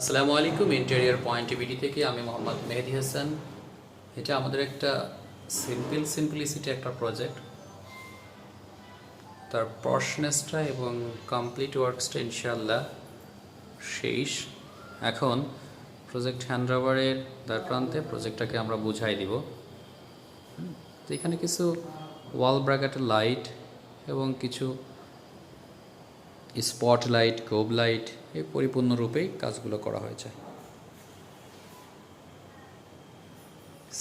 আসসালামু আলাইকুম। Interior point BD থেকে আমি মোহাম্মদ মেহেদি হাসান। এটা আমাদের একটা সিম্পলিসিটি একটা প্রজেক্ট। তার পশনেসটা এবং কমপ্লিট ওয়ার্কসটা ইনশাআল্লাহ শেষ। এখন প্রজেক্ট হ্যান্ডওভারের দ্বার প্রান্তে প্রজেক্টটাকে আমরা বুঝাই দিব। তো এখানে কিছু ওয়াল ব্র্যাকেটের লাইট এবং কিছু স্পট লাইট, কোব লাইট এই পরিপূর্ণরূপেই কাজগুলো করা হয়েছে।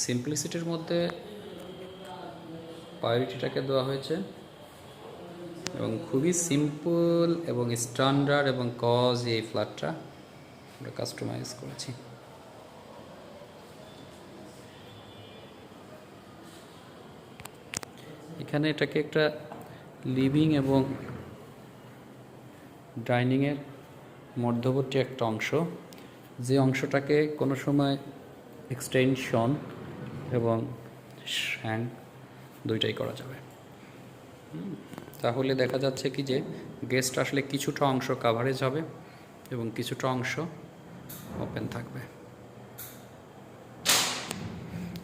সিম্পলিসিটির মধ্যে প্রায়োরিটিটাকে দেওয়া হয়েছে এবং খুবই সিম্পল এবং স্ট্যান্ডার্ড এবং কজ এই ফ্ল্যাটটা আমরা কাস্টমাইজ করেছি। এখানে এটাকে একটা লিভিং এবং ডাইনিংয়ের মধ্যবর্তী একটা অংশ, যে অংশটাকে কোনো সময় এক্সটেনশন এবং শ্যাং দুইটাই করা যাবে। তাহলে দেখা যাচ্ছে কি যে গেস্ট আসলে কিছুটা অংশ কাভারেজ হবে এবং কিছুটা অংশ ওপেন থাকবে।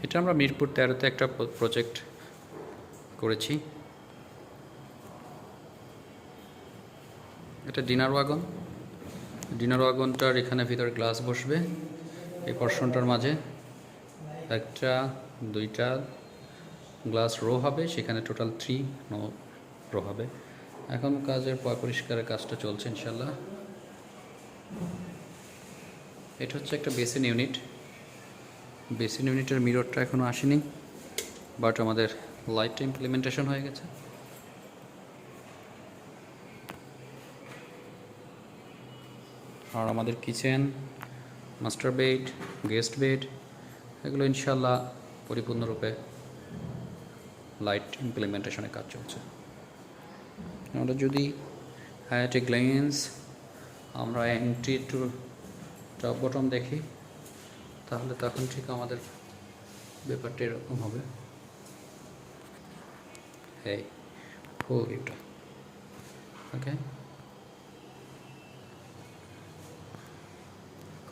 এটা আমরা মিরপুর 13-তে একটা প্রজেক্ট করেছি। এটা ডিনার ওয়াগনটার এখানে ভিতরে গ্লাস বসবে। এই পোর্শনটার মাঝে একটা দুইটা গ্লাস রো হবে, সেখানে টোটাল 3 রো হবে। এখন কাজের পরিষ্কারের কাজটা চলছে ইনশাল্লাহ। এটা হচ্ছে একটা বেসিন ইউনিটের মিররটা এখনও আসেনি, বাট আমাদের লাইটটা ইমপ্লিমেন্টেশন হয়ে গেছে। আর আমাদের kitchen, master bed, guest bed এগুলো ইনশাল্লাহ পরিপূর্ণরূপে লাইট ইমপ্লিমেন্টেশনের কাজ চলছে। আমরা যদি অ্যাট এ গ্ল্যান্স আমরা এন্ট্রি টু টপ বটম দেখি, তাহলে তখন ঠিক আমাদের ব্যাপারটা এরকম হবে। এই ফুল এটা ওকে,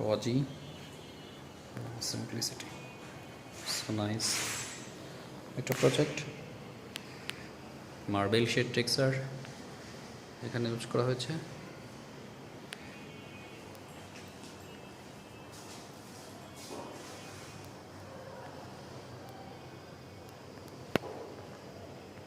cozy, simplicity, so nice একটা প্রজেক্ট। মার্বেল শেড টেক্সচার এখানে ইউজ করা হয়েছে।